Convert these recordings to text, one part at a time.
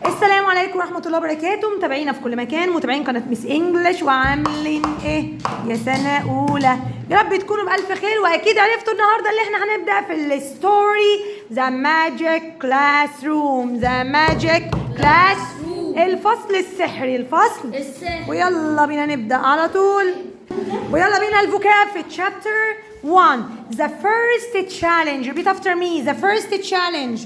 السلام عليكم ورحمة الله وبركاته، متابعينا في كل مكان، متابعين قناة ميس انجلش، وعاملين ايه يا سنة أولى؟ يا رب تكونوا بألف خير. وأكيد عرفتوا النهاردة اللي احنا هنبدأ في الستوري ذا ماجيك كلاس روم. ذا ماجيك كلاس، الفصل السحري، ويلا بينا نبدأ على طول. ويلا بينا الفوكاب في تشابتر 1. The first challenge. Repeat after me. The first challenge.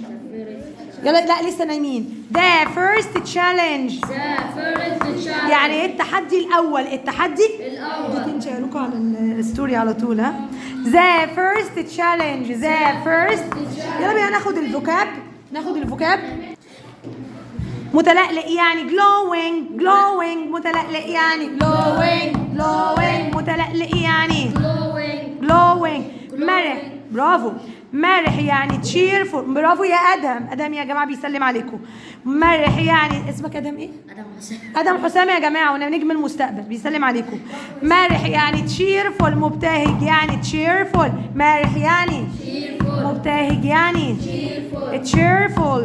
يلا لا لسه نايمين. The first challenge. يعني ايه التحدي الأول؟ التحدي الأول. تنشألوكوا على الستوري على طول ها. The first challenge. The first. يلا بينا ناخد الفوكاب. متلألئ يعني glowing. متلألئ يعني glowing. متلألئ يعني glowing. مرح، برافو. مرح يعني cheerful. برافو يا ادم يا جماعه بيسلم عليكم. مرح يعني اسمك ادم ايه؟ ادم حسام يا جماعه، ونجم المستقبل بيسلم عليكم. مرح يعني cheerful. مبتهج يعني cheerful. مرح يعني مبتهج يعني cheerful.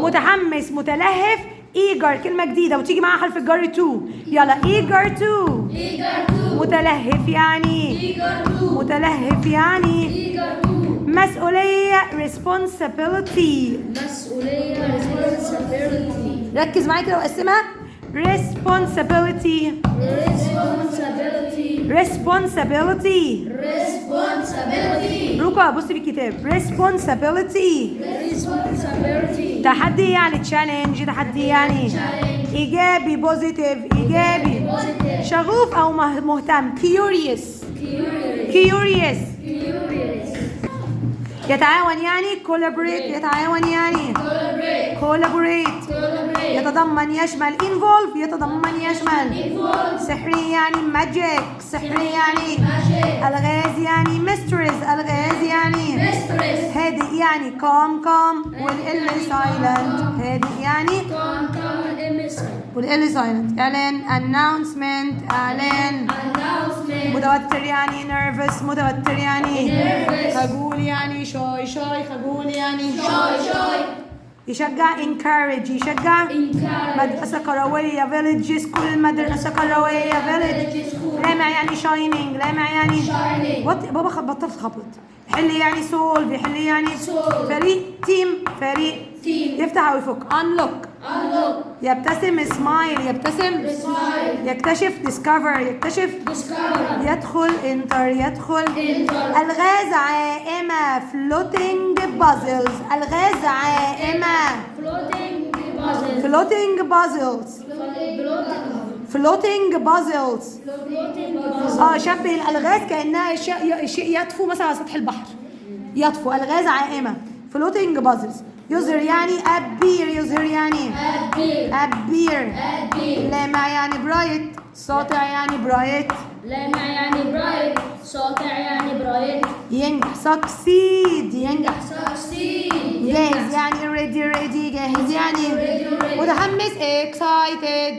متحمس، متلهف eager. كلمه جديده وتيجي معاها حرف الجر to. يلا eager to. متلهف يعني مسؤولية responsibility. ركز معايا كده وقسمها. responsibility. ركا بصي في الكتاب. responsibility. تحدي يعني challenge. تحدي يعني إيجابي positive. إيجابي. شغوف أو مهتم curious. يتعاون يعني collaborate. يتضمن يشمل involve. سحري يعني magic. الغاز يعني mysteries. هادئ يعني calm. والإل silent. هادئ يعني والإل silent. إعلان announcement. متوتر يعني nervous. خجول يعني shy. خجول يعني يشجع encourage. مدرسة كروية village school. مدرسة كروية village. لامع يعني shining. بابا بطلت خبط. حل يعني solve. فريق team. يفتح أو يفك unlock. يبتسم smile. يكتشف discover. يدخل enter. الغاز عائمة floating puzzles. شبه الألغاز كأنها شيء يطفو مثلا على سطح البحر. الغاز عائمة floating puzzles. يظهر يعني appear. لامع يعني bright. ساطع يعني bright. ينجح succeed. جاهز يعني ready. جاهز يعني متحمس excited.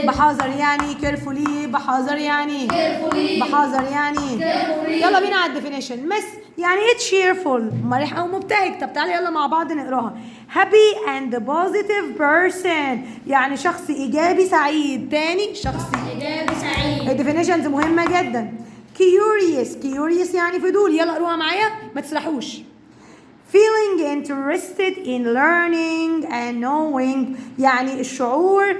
بحذر يعني carefully. يلا بينا على الديفينيشن. مس يعني ايه cheerful؟ مرح او مبتهج. طب تعالى يلا مع بعض نقراها. happy and positive person يعني شخص ايجابي سعيد. تاني شخص ايجابي سعيد. الديفينيشنز مهمه جدا. curious يعني فضول. يلا قروها معايا ما تسرحوش. feeling interested in learning and knowing يعني الشعور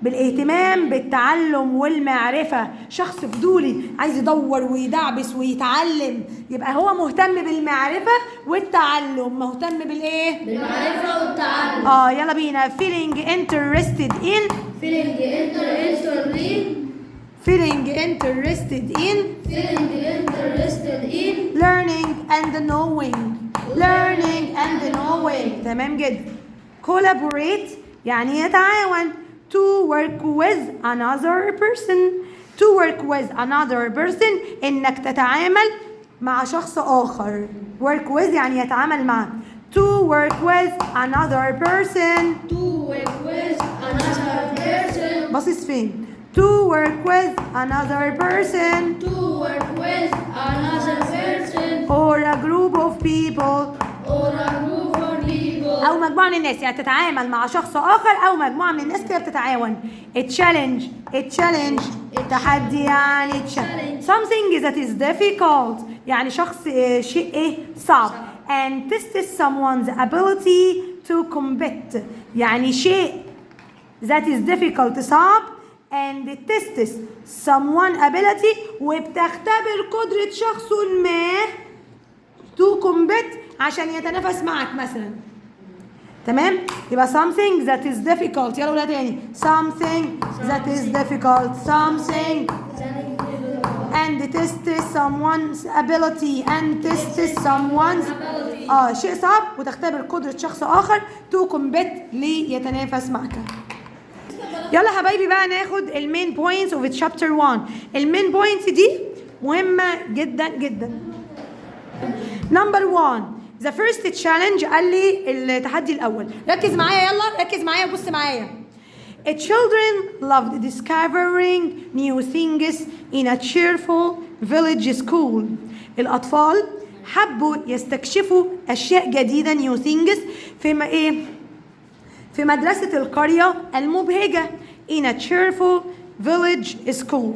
بالاهتمام بالتعلم والمعرفة. شخص فضولي عايز يدور ويدعبس ويتعلم، يبقى هو مهتم بالمعرفة والتعلم. مهتم بالمعرفة والتعلم. يلا بينا. feeling interested in learning and knowing. تمام جدا. collaborate يعني يتعاون. to work with another person. انك تتعامل مع شخص آخر. work with يعني يتعامل مع. to work with another person. باصص فين؟ to work with another person. or a group of of people or a group of people. أو مجموعة من الناس، يعني تتعامل مع شخص آخر أو مجموعة من الناس كده بتتعاون. challenge تحدي يعني something that is difficult يعني شيء إيه صعب. and tests someone's ability to compete يعني شيء that is difficult صعب and tests someone ability وبتختبر قدرة شخص ما to compete عشان يتنافس معك مثلا. تمام؟ يبقى something that is difficult. يلا قولها تاني. something that is difficult. something and tests someone's ability and tests someone's شيء صعب وتختبر قدرة شخص آخر to compete ليتنافس معك. يلا حبايبي بقى ناخد المين بوينتس اوف تشابتر 1. المين بوينتس دي مهمة جدا جدا. نمبر 1 the first challenge قال لي التحدي الأول. ركز معايا يلا ركز معايا وبص معايا. Children loved discovering new things in a cheerful village school. الأطفال حبوا يستكشفوا أشياء جديدة new things في مدرسة القرية المبهجة in a cheerful village school.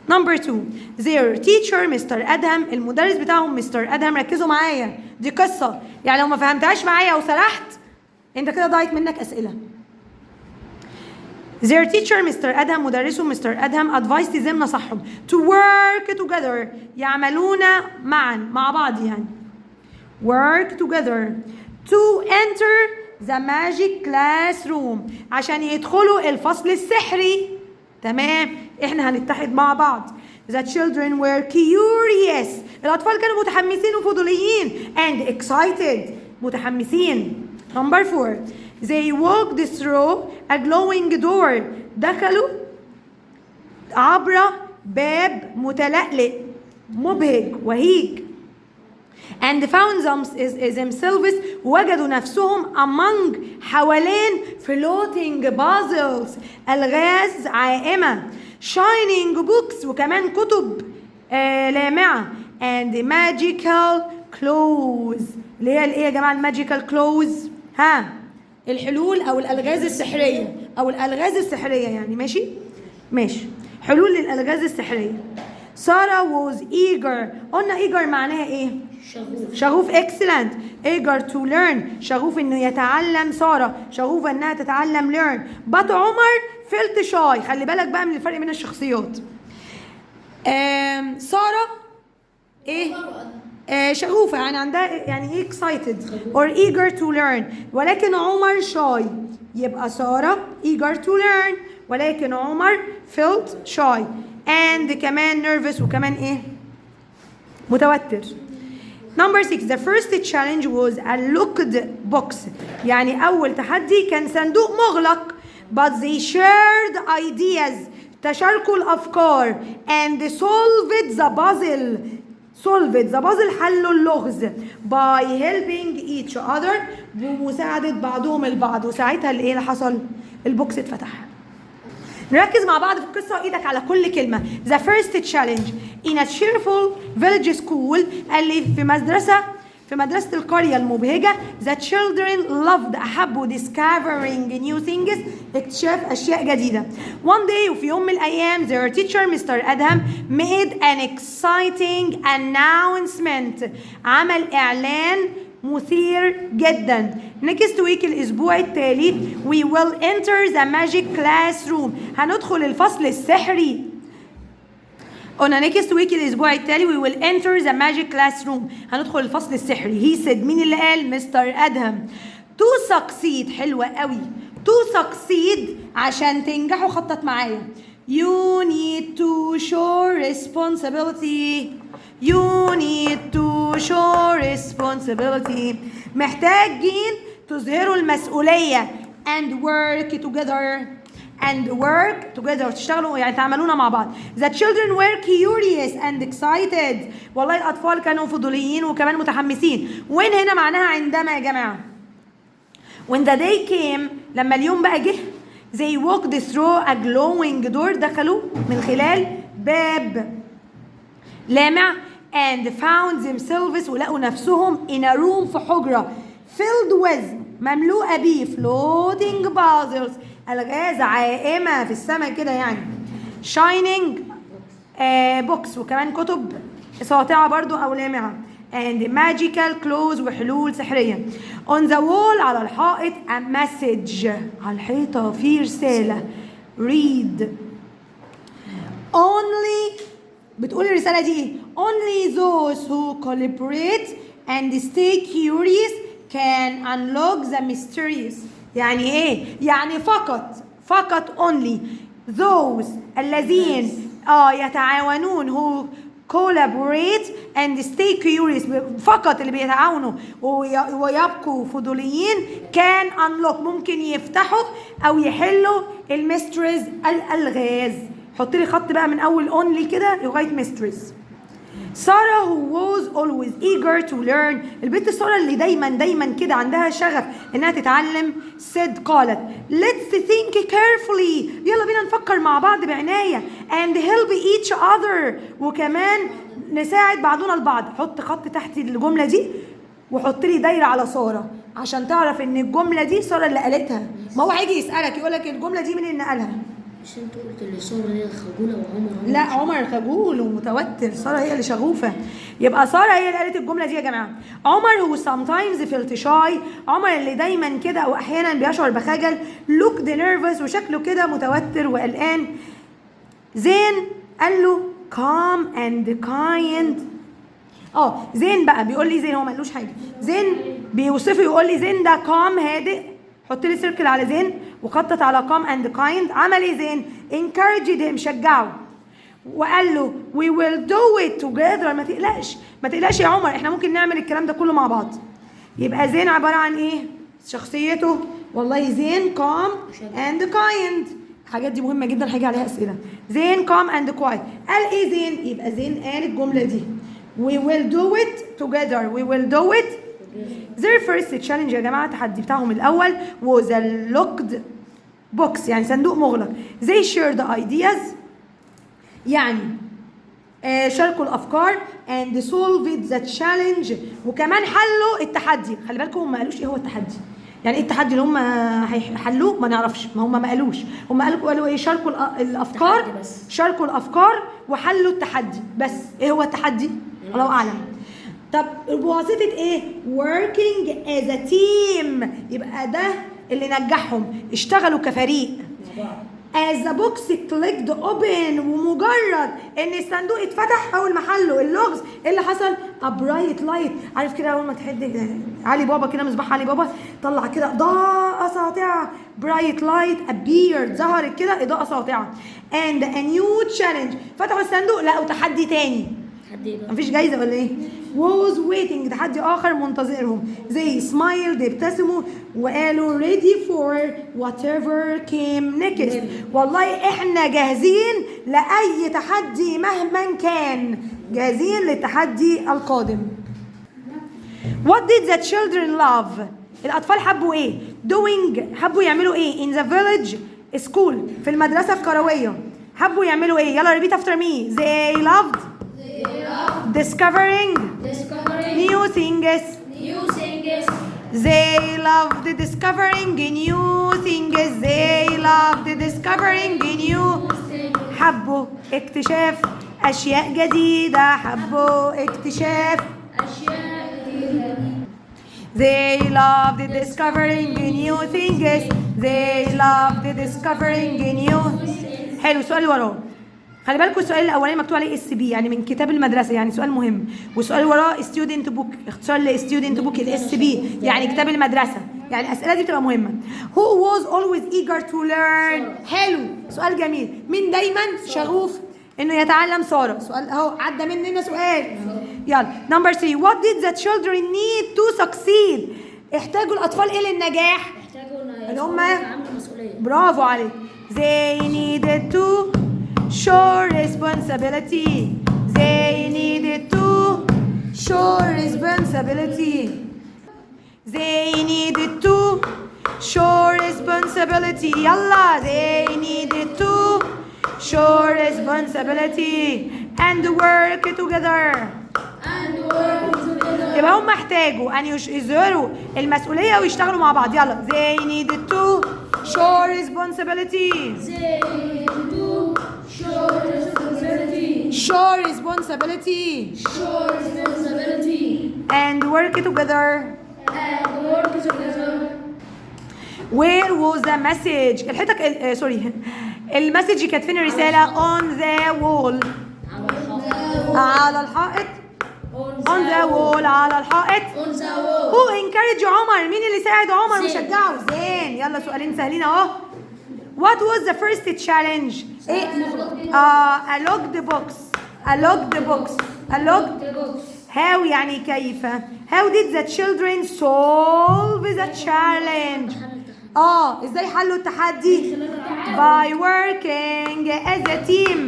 Number 2 their teacher Mr. Adham المدرس بتاعهم Mr. Adham. ركزوا معايا دي قصة يعني لو ما فهمتهاش معايا أو سرحت أنت كده ضايت منك أسئلة. Their teacher Mr. Adham مدرسهم Mr. Adham advised them نصحهم to work together يعملون معا مع بعض يعني work together to enter the magic classroom عشان يدخلوا الفصل السحري. تمام احنا هنتحد مع بعض. The children were curious الأطفال كانوا متحمسين وفضوليين and excited متحمسين. Number 4 they walked through a glowing door دخلوا عبر باب متلألئ مبهج وهيج and found themselves وجدوا نفسهم among حوالين floating puzzles ألغاز عائمة shining books وكمان كتب لامعة and magical clothes اللي هي الايه يا جماعة الماجيكال كلوز الحلول او الالغاز السحريه او الالغاز السحريه يعني ماشي حلول للالغاز السحريه. سارة was eager قلنا eager معناها ايه؟ شغوف excellent eager to learn شغوف انه يتعلم. سارة شغوفة انها تتعلم learn but عمر felt shy. خلي بالك بقى من الفرق بين الشخصيات. سارة ايه؟ شغوفة يعني عندها يعني excited or eager to learn ولكن عمر shy. يبقى سارة eager to learn ولكن عمر felt shy and كمان nervous وكمان ايه متوتر. Number 6 the first challenge was a locked box يعني أول تحدي كان صندوق مغلق but they shared ideas تشاركوا الأفكار and solved the puzzle حلوا اللغز by helping each other بمساعدة بعضهم البعض وساعتها الايه اللي حصل؟ البوكس اتفتح. نركز مع بعض في القصة وإيدك على كل كلمة. The first challenge in a cheerful village school اللي في مدرسة القرية المبهجة. The children loved أحبوا discovering new things اكتشاف أشياء جديدة. One day وفي يوم من الأيام their teacher Mr. Adham made an exciting announcement عمل إعلان مثير جدا. next week الأسبوع التالي we will enter the magic classroom هندخل الفصل السحري. قلنا next week الأسبوع التالي we will enter the magic classroom هندخل الفصل السحري. he said مين اللي قال؟ مستر أدهم. to succeed حلوة قوي. to succeed عشان تنجحوا خطط معايا. you need to show responsibility. You need to show responsibility محتاجين تظهروا المسؤولية and work together تشتغلوا يعني تعملونا مع بعض. The children were curious and excited والله الأطفال كانوا فضوليين وكمان متحمسين. when هنا معناها عندما يا جماعة. when the day came لما اليوم بقى جه they walked through a glowing door دخلوا من خلال باب لامع and found themselves ولقوا نفسهم in a room في حجرة filled with مملوءة بيه floating puzzles ألغاز عائمة في السماء كده يعني shining books وكمان كتب ساطعة برضو أو لامعة and magical clothes وحلول سحرية on the wall على الحائط a message على الحيطة في رسالة read only بتقول الرسالة دي ايه only those who collaborate and stay curious can unlock the mysteries يعني ايه يعني فقط only those الذين يتعاونون who collaborate and stay curious فقط اللي بيتعاونوا ويبقوا فضوليين can unlock ممكن يفتحوا او يحلوا الميستريز الالغاز. حط لي خط بقى من اول only كده لغايه ميستريز. سارة who was always eager to learn البنت سارة اللي دايما كده عندها شغف انها تتعلم said قالت let's think carefully يلا بينا نفكر مع بعض بعناية and help each other وكمان نساعد بعضنا البعض. حط خط تحت الجملة دي وحط لي دايرة على سارة عشان تعرف ان الجملة دي سارة اللي قالتها. ما هو هيجي يسألك يقول لك الجملة دي مين اللي قالها. مش انت قلت اللي سارة هي خجولة وعمر لا عمر خجول ومتوتر سارة هي اللي شغوفة. يبقى سارة هي اللي قالت الجملة دي يا جماعة. عمر هو sometimes felt shy عمر اللي دايما كده او احيانا بيشعر بخجل looked nervous وشكله كده متوتر وقلقان. زين قال له calm and kind زين بقى بيقول لي زين هو ما قالوش حاجة زين بيوصفه يقول لي زين ده calm هادئ. حط لي سيركل على زين وخطط على calm and kind. عمل ايه زين encouraged him شجعه وقال له we will do it together ما تقلقش يا عمر احنا ممكن نعمل الكلام ده كله مع بعض. يبقى زين عبارة عن ايه شخصيته والله زين calm and kind الحاجات دي مهمة جدا هيجي عليها اسئلة. زين calm and quiet قال ايه زين يبقى زين قال الجملة دي we will do it together we will do it. their first challenge يا جماعة التحدي بتاعهم الأول was a locked box يعني صندوق مغلق. they shared ideas يعني شاركوا الأفكار and solved the challenge وكمان حلوا التحدي. خلي بالكم هم ما قالوش ايه هو التحدي يعني ايه التحدي اللي هم هيحلوه ما نعرفش ما هم ما قالوش هم قالوا ايه شاركوا الأفكار وحلوا التحدي بس ايه هو التحدي الله أعلم. طب بواسطة ايه working as a team يبقى ده اللي نجحهم اشتغلوا كفريق. as the box clicked open ومجرد ان الصندوق اتفتح اول ما حلوا اللغز ايه اللي حصل a bright light عارف كده اول ما تحد علي بابا كده مصباح علي بابا طلع كده اضاءة ساطعة bright light appeared ظهرت كده اضاءة ساطعة and a new challenge فتحوا الصندوق لقوا تحدي تاني مفيش جايزة ولا ايه was waiting تحدي آخر منتظرهم. they smiled ابتسموا وقالوا ready for whatever came next والله احنا جاهزين لأي تحدي مهما كان جاهزين للتحدي القادم. what did the children love الأطفال حبوا ايه حبوا يعملوا ايه in the village school في المدرسة القروية حبوا يعملوا ايه يلا repeat after me. they loved discovering new things. They loved discovering new things. They loved discovering new حبوا اكتشاف أشياء جديدة حبوا اكتشاف They loved discovering new things. They loved discovering new حلو. السؤال اللي وراه خلي بالكم السؤال الاولاني مكتوب عليه اس بي يعني من كتاب المدرسه يعني سؤال مهم والسؤال اللي وراه ستودنت بوك اختصار لستودنت بوك الاس بي يعني كتاب المدرسه يعني الاسئله دي بتبقى مهمه. who was always eager to learn حلو سؤال جميل. مين دايما شغوف انه يتعلم ساره. سؤال اهو عدى مننا سؤال. يلا نمبر 3 what did the children need to succeed احتاجوا الاطفال ايه للنجاح اللي هم برافو عليك. they needed to show responsibility. They needed to show responsibility. They needed to show responsibility. يلا they needed to show responsibility and work together. يبقى هم احتاجوا ان يظهروا المسؤوليه ويشتغلوا مع بعض. يلا they needed to show responsibility. show responsibility and work together. where was the message. الحته سوري المسج كانت فين الرساله؟ on the wall على الحائط. on the wall على الحائط. who encourage عمر. مين اللي ساعد عمر وشجعه؟ زين. يلا سؤالين سهلين اهو. what was the first challenge؟ ايه؟ a locked box. a locked box. a locked how يعني كيف. how did the children solve the challenge؟ ازاي حلوا التحدي؟ by working as a team.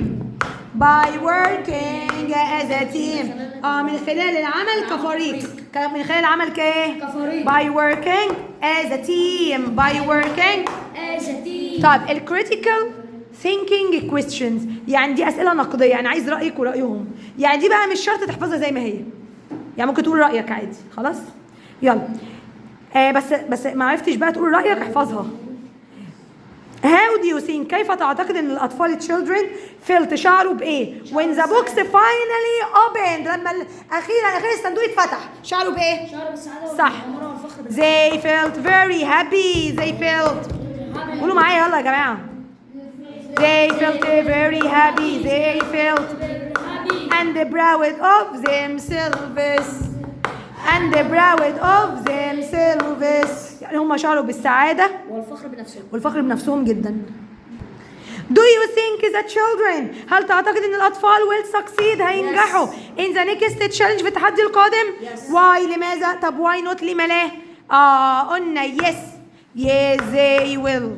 by working as a team. من خلال العمل كفريق. من خلال العمل كايه؟ by working as a team. by working as a team. طيب ال critical thinking questions يعني دي أسئلة نقدية، يعني عايز رأيك ورأيهم. يعني دي بقى مش شرط تحفظها زي ما هي، يعني ممكن تقول رأيك عادي. خلاص يلا. بس ما عرفتش بقى تقول رأيك احفظها. How do you think كيف تعتقد ان الاطفال children felt شعروا بايه؟ when the box finally opened لما اخيرا الصندوق اتفتح شعروا بايه؟ شعروا بالسعادة صح. والمرة والفخر. they felt very happy. they felt قولوا معايا يلا يا جماعة. they felt very happy. they felt and proud of themselves. and proud of themselves يعني هم شعروا بالسعادة والفخر بنفسهم جدا. Do you think the children هل تعتقد ان الاطفال will succeed هينجحوا in the next challenge في التحدي القادم؟ why لماذا؟ طب why not لما لا؟ قلنا yes. yes they will.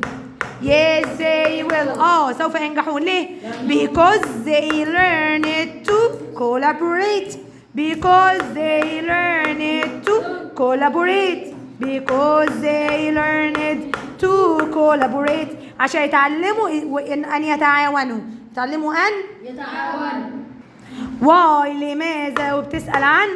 yes they will. سوف ينجحون. ليه؟ because they learned to collaborate. because they learned to collaborate. because they learned to collaborate عشان يتعلموا أن يتعاونوا. يتعلموا أن يتعاونوا. why لماذا وبتسأل عن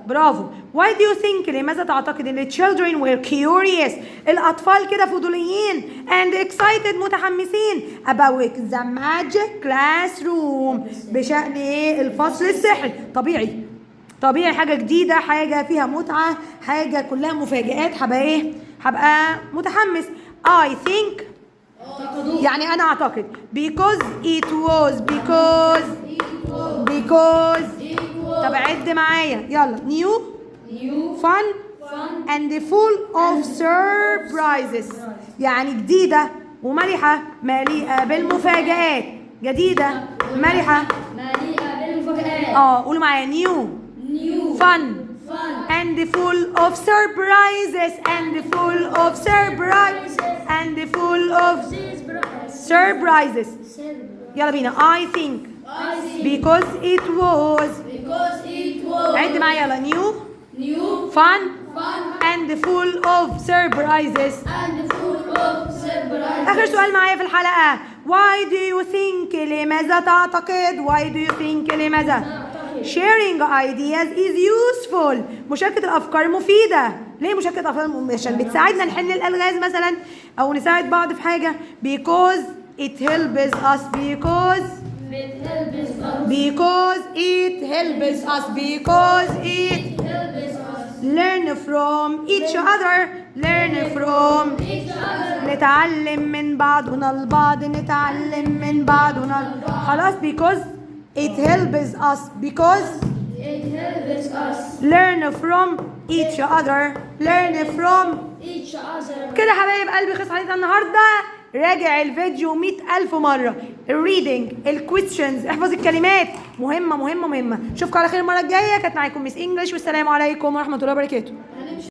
برافو. why do you think لماذا تعتقد ان children were curious الأطفال كده فضوليين and excited متحمسين about the magic classroom بشأن ايه؟ الفصل السحري. طبيعي حاجة جديدة، حاجة فيها متعة، حاجة كلها مفاجآت. هبقى متحمس. I think يعني أنا أعتقد because it was طب عد معايا يلا. new fun and full of surprises يعني جديدة ومرحة مليئة بالمفاجآت. جديدة مرحة مليئة بالمفاجآت. قولوا معايا new fun and full of surprises. and full of surprises. and full of surprises. يلا بينا. I think because it was عد معايا يلا. new fun and full of surprises. آخر سؤال معايا في الحلقة. why do you think لماذا تعتقد why do you think لماذا sharing ideas is useful مشاركة الأفكار مفيدة. ليه مشاركة الأفكار؟ عشان بتساعدنا نحل الألغاز مثلا أو نساعد بعض في حاجة. because it helps us. because it helps us. because it learn from each other. learn from نتعلم من بعضنا البعض. نتعلم من بعضنا خلاص. because it helps us. because it helps us learn from each other. learn from each other. كده حبايب قلبي خلص حلقتنا النهارده. راجع الفيديو 100,000 مرة. الريدنج الكويستشنز احفظ الكلمات مهمة. اشوفكم على خير المرة الجاية. كانت معاكم ميس انجلش والسلام عليكم ورحمة الله وبركاته.